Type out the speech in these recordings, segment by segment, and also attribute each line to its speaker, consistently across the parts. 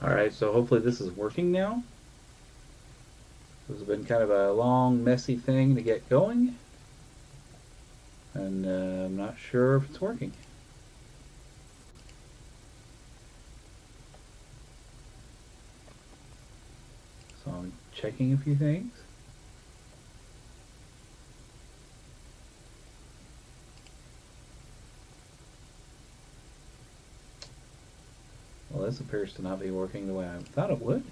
Speaker 1: Alright, so hopefully this is working now. This has been kind of a long, messy thing to get going. And I'm not sure if it's working. So I'm checking a few things. Well, this appears to not be working the way I thought it would.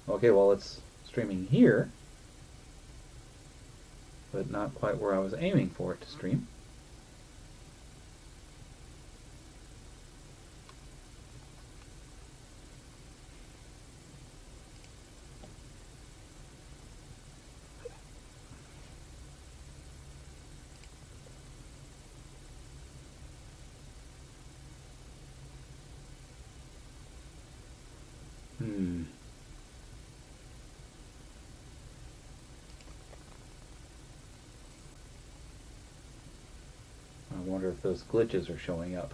Speaker 1: Okay, well, it's streaming here, but not quite where I was aiming for it to stream. I wonder if those glitches are showing up.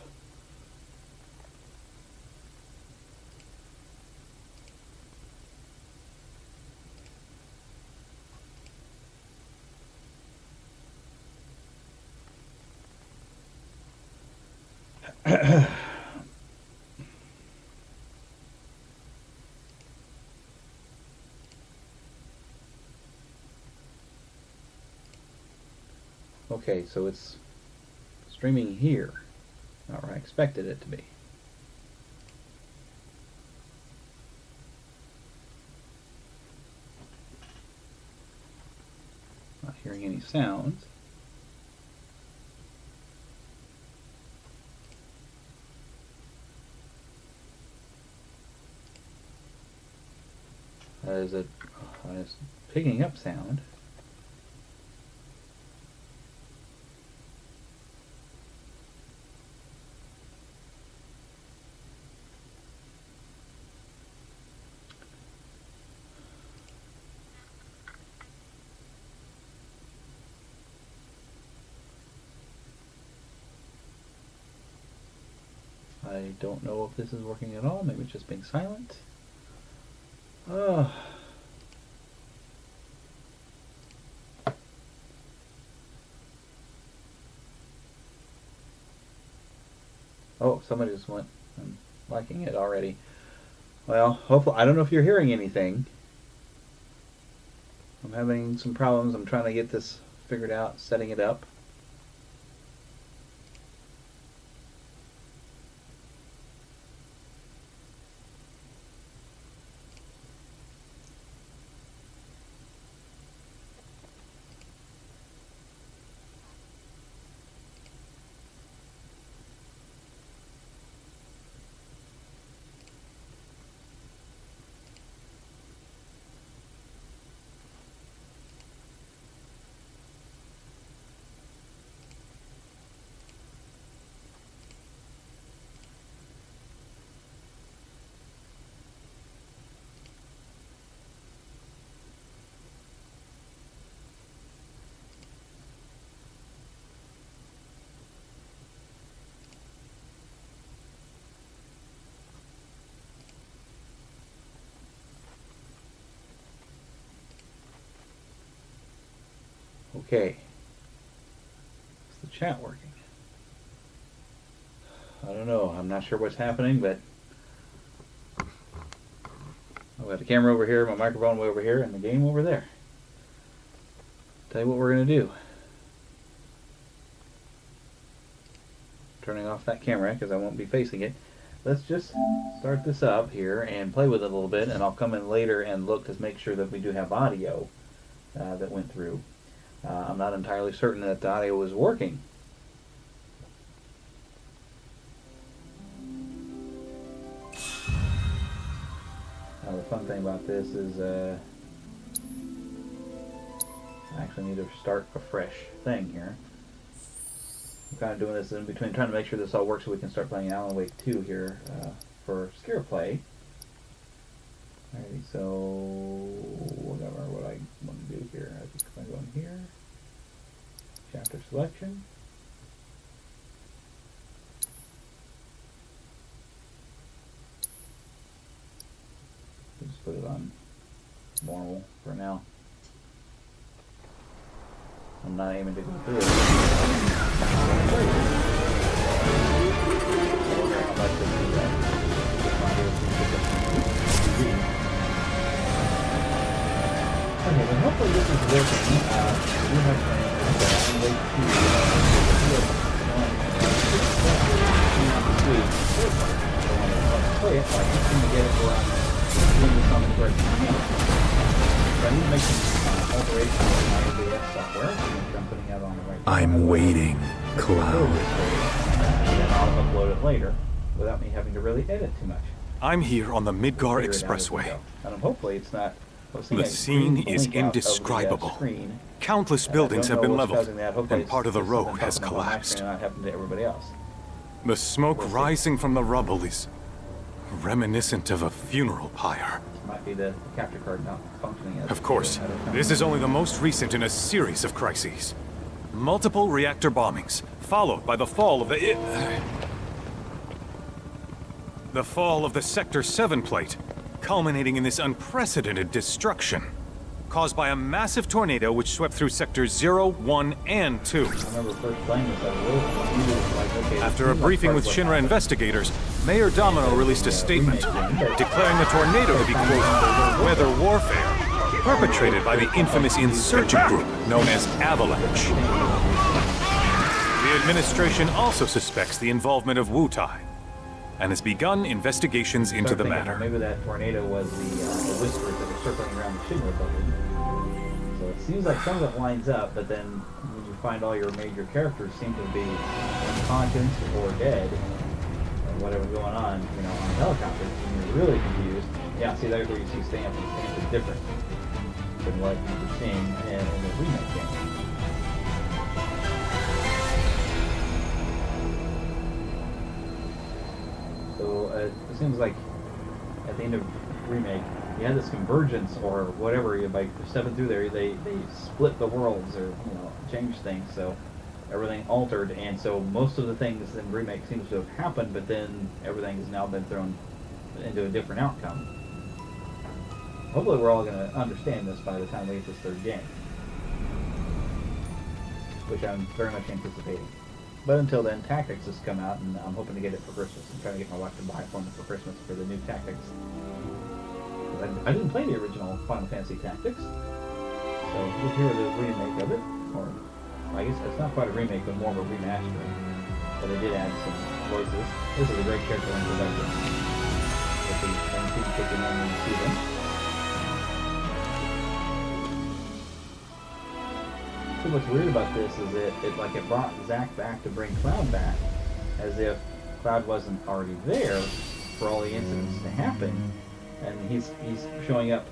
Speaker 1: Okay, so it's streaming here. Not where I expected it to be. Not hearing any sounds. Is it it's picking up sound? I don't know if this is working at all. Maybe it's just being silent. Oh. Oh, somebody just went. I'm liking it already. Well, hopefully, I don't know if you're hearing anything. I'm having some problems. I'm trying to get this figured out, setting it up. Okay. Is the chat working? I don't know. I'm not sure what's happening, but I've got the camera over here, my microphone way over here, and the game over there. Tell you what we're going to do. Turning off that camera because I won't be facing it. Let's just start this up here and play with it a little bit, and I'll come in later and look to make sure that we do have audio that went through. I'm not entirely certain that the audio is working. Now the fun thing about this is I actually need to start a fresh thing here. I'm kind of doing this in between, trying to make sure this all works so we can start playing Alan Wake 2 here for Scare Play. Alrighty, so whatever, what I want to do here. I think if I go in here, chapter selection. Just put it on normal for now. I'm not aiming to go through it. Okay, then hopefully this is working. We have play it, but I just need to get it where I'm doing this on the correct channel. So I need to make some alterations in my OBS software, which I'm putting out on the right channel.
Speaker 2: I'm waiting, Cloud.
Speaker 1: And then I'll upload it later without me having to really edit too much.
Speaker 2: I'm here on the Midgar Expressway.
Speaker 1: And hopefully it's not...
Speaker 2: The scene is indescribable. Countless buildings have been leveled, and part of the road has collapsed.
Speaker 1: Not happened to everybody else.
Speaker 2: The smoke rising from the rubble is reminiscent of a funeral pyre.
Speaker 1: Might be the capture card not functioning as...
Speaker 2: Of course, this is only the most recent in a series of crises. Multiple reactor bombings, followed by the fall of the Sector 7 plate, culminating in this unprecedented destruction, caused by a massive tornado which swept through Sectors 0, 1, and 2.
Speaker 1: I remember first playing this,
Speaker 2: After a briefing with Shinra investigators, Mayor Domino released a statement declaring the tornado to be, quote, weather warfare, perpetrated by the infamous insurgent group known as Avalanche. The administration also suspects the involvement of Wutai, and has begun investigations into the matter.
Speaker 1: Maybe that tornado was the whispers that were circling around the Shinra building. So it seems like some of it lines up, but then when you find all your major characters seem to be unconscious or dead, or whatever going on, you know, on helicopters, and you're really confused. Yeah, see, there's where you see Stamp, and Stamp is different than what you were seeing in the remake game. So it seems like at the end of Remake, you had this convergence or whatever. By stepping through there, they split the worlds or changed things. So everything altered, and so most of the things in Remake seems to have happened, but then everything has now been thrown into a different outcome. Hopefully, we're all going to understand this by the time we get this third game, which I'm very much anticipating. But until then, Tactics has come out, and I'm hoping to get it for Christmas. I'm trying to get my wife to buy it for me for Christmas for the new Tactics. I didn't play the original Final Fantasy Tactics, so we'll hear the remake of it. Or I guess it's not quite a remake, but more of a remastering. But they did add some voices. This is a great character introduction. With the MP kicking in when you see them. So what's weird about this is it brought Zack back to bring Cloud back, as if Cloud wasn't already there for all the incidents to happen, and he's showing up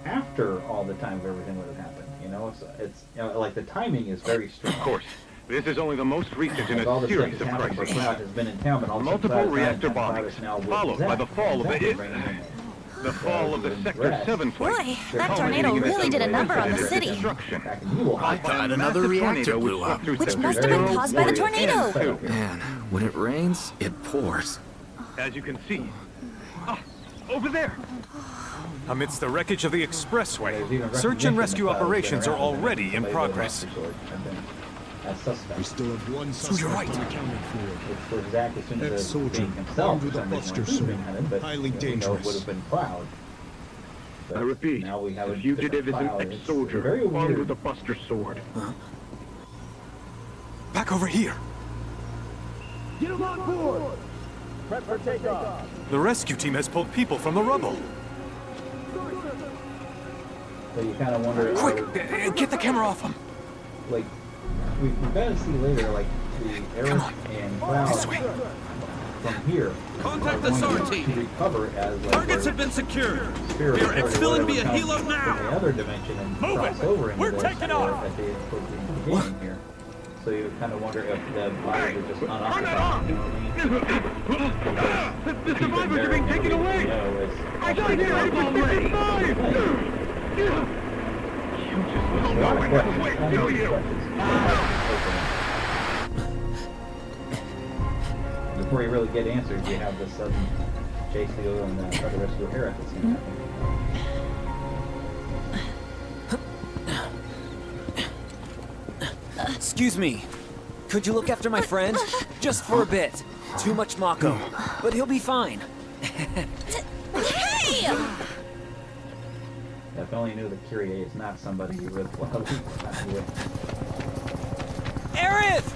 Speaker 1: after all the time of everything would have happened. It's like the timing is very strange.
Speaker 3: Of course, this is only the most recent in a series of crises.
Speaker 1: Cloud has been in town, but also
Speaker 3: multiple reactor
Speaker 1: bombings,
Speaker 3: followed by the fall of the fall of the Sector 7 plate.
Speaker 4: Boy, that tornado really did a number on the city.
Speaker 3: I
Speaker 2: thought another reactor blew up.
Speaker 4: Which must have been caused by the tornado.
Speaker 5: Man, when it rains, it pours.
Speaker 3: As you can see. Over there!
Speaker 2: Amidst the wreckage of the expressway, search and rescue operations are already in progress.
Speaker 6: We still have one suspect
Speaker 2: you're right.
Speaker 6: unaccounted for.
Speaker 1: Ex-soldier
Speaker 6: Ex-soldier armed with a buster sword. Highly dangerous.
Speaker 1: Would have been Cloud.
Speaker 3: I repeat,
Speaker 1: now we have
Speaker 3: the fugitive is an ex-soldier armed with a buster sword.
Speaker 2: Back over here.
Speaker 7: Get him on board! Prep for takeoff.
Speaker 2: The rescue team has pulled people from the rubble.
Speaker 1: So you kind of wonder...
Speaker 2: Quick, get the camera off him.
Speaker 1: Like, we've got to see later, like, the Eric and Cloud
Speaker 2: This way.
Speaker 1: from here.
Speaker 7: Contact the SAR team.
Speaker 1: To recover as, like,
Speaker 7: Targets have been secured.
Speaker 1: Spirit
Speaker 7: We are exfilling via
Speaker 1: comes
Speaker 7: helo
Speaker 1: from
Speaker 7: now.
Speaker 1: the other dimension and
Speaker 7: Move
Speaker 1: cross
Speaker 7: it.
Speaker 1: over into
Speaker 7: We're
Speaker 1: this,
Speaker 7: taking
Speaker 1: or
Speaker 7: off.
Speaker 1: at the beginning here. So you kind of wonder if the bodies are just unoccupied. You know what I mean?
Speaker 3: The survivors are being taken away! I got here! I'm already! Don't know it this way, do you?
Speaker 1: Before you really get answers, you have this sudden chase deal and try to rescue Aerith at the same time.
Speaker 8: Excuse me. Could you look after my friend? Just for a bit. Too much Mako. But he'll be fine.
Speaker 4: Hey!
Speaker 1: If only you knew that Kyrie is not somebody you would love.
Speaker 8: Aerith!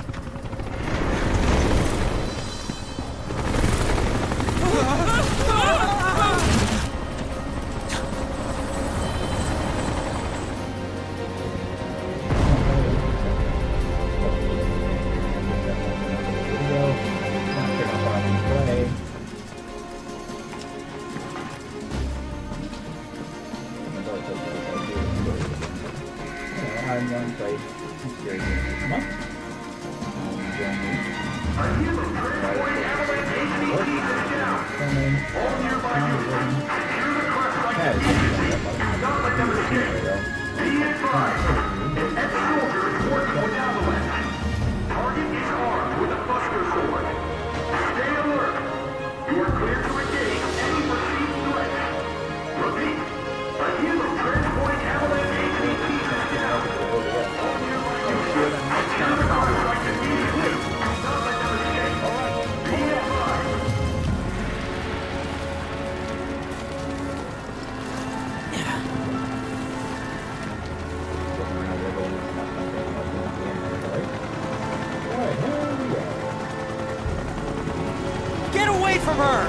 Speaker 8: Get away from her!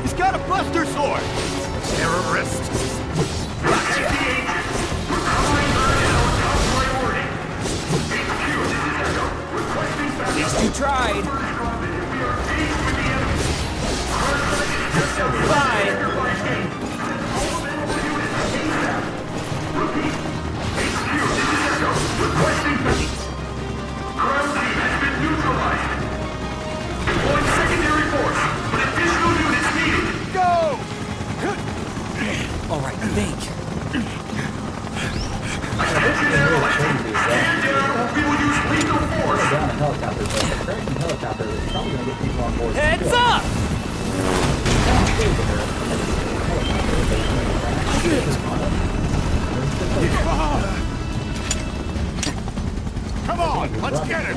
Speaker 3: He's got a buster sword!
Speaker 5: Terrorist!
Speaker 8: At least you tried. Bye! Go! All right, think.
Speaker 1: Down a helicopter, but a crashing helicopter is probably going to get people on board.
Speaker 8: Heads up!
Speaker 3: Come on, let's get him!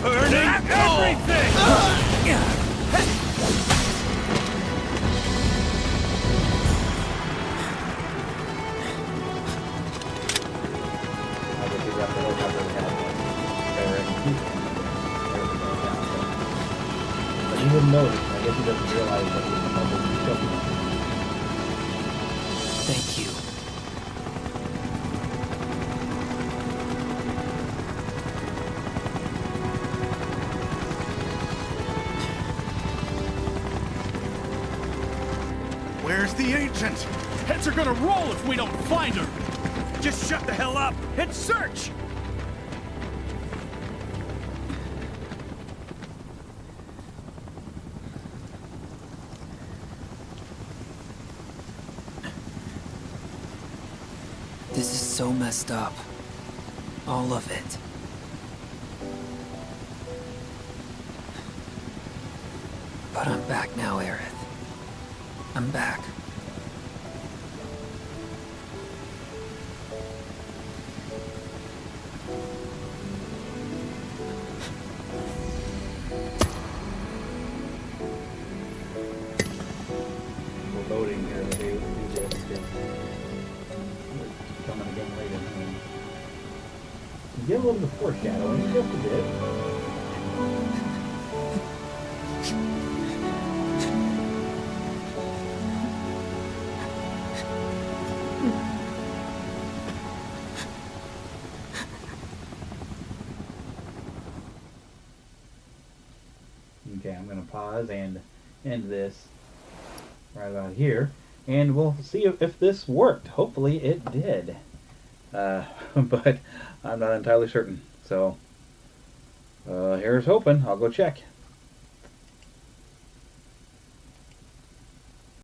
Speaker 8: Burning everything!
Speaker 1: I guess he got the helicopter that had but he wouldn't notice. I guess he doesn't realize that he's almost killed him.
Speaker 8: Thank you.
Speaker 3: Where's the ancient?
Speaker 6: Heads are gonna roll if we don't find her.
Speaker 3: Just shut the hell up and search!
Speaker 8: This is so messed up. All of it. But I'm back now, Aerith. I'm back.
Speaker 1: We're voting here that they would do this. Coming again later. You get a little bit of foreshadowing, just a bit. Okay, I'm going to pause and end this right about here, and we'll see if this worked. Hopefully it did, but I'm not entirely certain. So Here's hoping. I'll go check.